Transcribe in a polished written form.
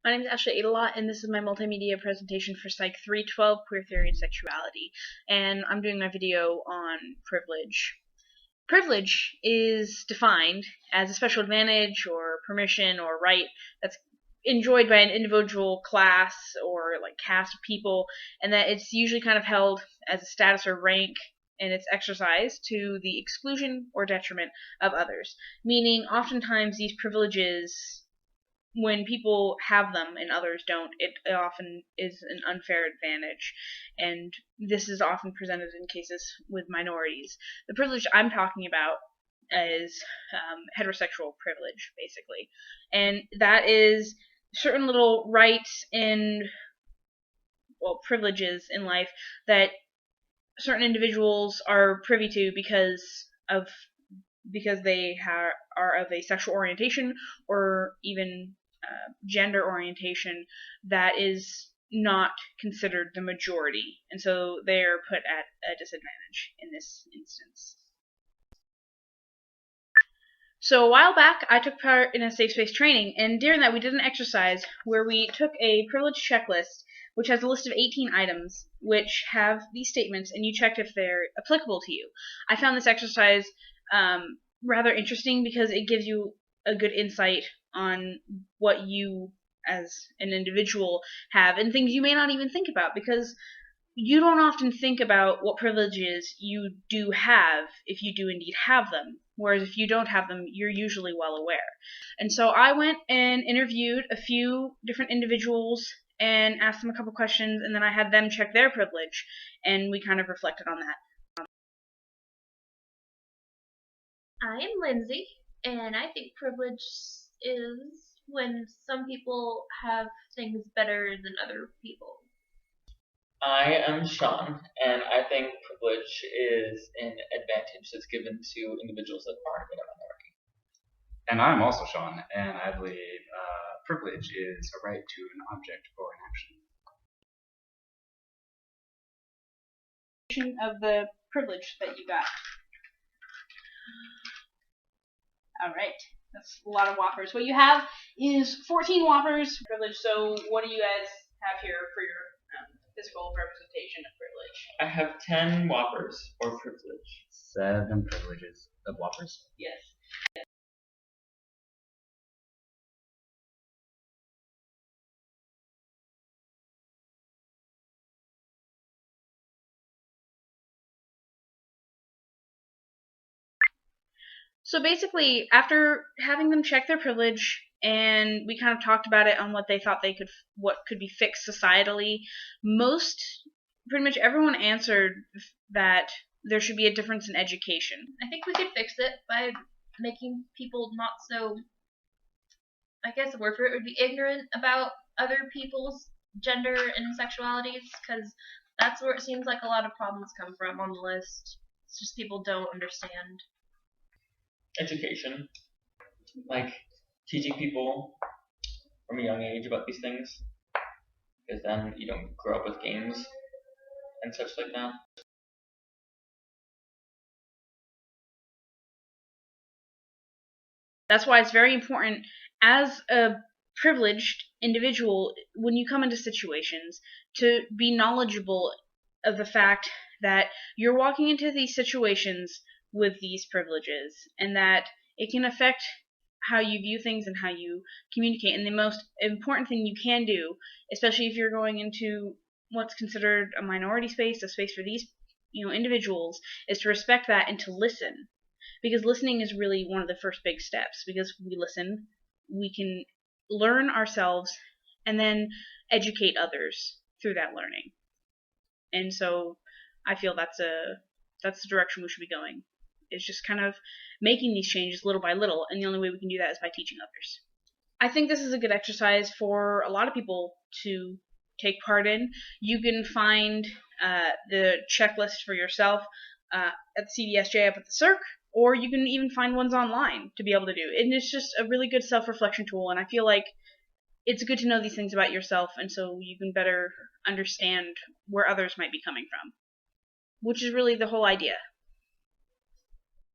My name is Ashley Adelot, and this is my multimedia presentation for Psych 312, Queer Theory and Sexuality. And I'm doing my video on privilege. Privilege is defined as a special advantage or permission or right that's enjoyed by an individual class or like caste of people, and that it's usually kind of held as a status or rank, and it's exercised to the exclusion or detriment of others. Meaning, oftentimes these privileges, when people have them and others don't, it often is an unfair advantage, and this is often presented in cases with minorities. The privilege I'm talking about is heterosexual privilege, basically, and that is certain little rights and, well, privileges in life that certain individuals are privy to because they are of a sexual orientation or even gender orientation that is not considered the majority, and so they are put at a disadvantage in this instance. So a while back, I took part in a safe space training, and during that we did an exercise where we took a privilege checklist, which has a list of 18 items which have these statements, and you checked if they're applicable to you. I found this exercise rather interesting because it gives you a good insight on what you as an individual have and things you may not even think about, because you don't often think about what privileges you do have if you do indeed have them, whereas if you don't have them, you're usually well aware. And so I went and interviewed a few different individuals and asked them a couple questions, and then I had them check their privilege, and we kind of reflected on that. I am Lindsay, and I think privilege is when some people have things better than other people. I am Sean, and I think privilege is an advantage that's given to individuals that aren't in a minority. And I'm also Sean, and I believe privilege is a right to an object or an action. Of the privilege that you got. Alright, that's a lot of whoppers. What you have is 14 whoppers privilege, so what do you guys have here for your physical representation of privilege? I have 10 whoppers or privilege. 7 privileges of whoppers. Yes. So basically, after having them check their privilege, and we kind of talked about it on what they thought what could be fixed societally, pretty much everyone answered that there should be a difference in education. I think we could fix it by making people not so, I guess the word for it would be ignorant about other people's gender and sexualities, because that's where it seems like a lot of problems come from on the list. It's just people don't understand. Education. Like teaching people from a young age about these things, because then you don't grow up with games and such like that. That's why it's very important as a privileged individual, when you come into situations, to be knowledgeable of the fact that you're walking into these situations with these privileges, and that it can affect how you view things and how you communicate. And the most important thing you can do, especially if you're going into what's considered a minority space, a space for these individuals, is to respect that and to listen. Because listening is really one of the first big steps. Because we listen, we can learn ourselves and then educate others through that learning. And so I feel that's the direction we should be going. It's just kind of making these changes little by little, and the only way we can do that is by teaching others. I think this is a good exercise for a lot of people to take part in. You can find the checklist for yourself at the CDSJ up at the Cirque, or you can even find ones online to be able to do. And it's just a really good self-reflection tool, and I feel like it's good to know these things about yourself, and so you can better understand where others might be coming from, which is really the whole idea.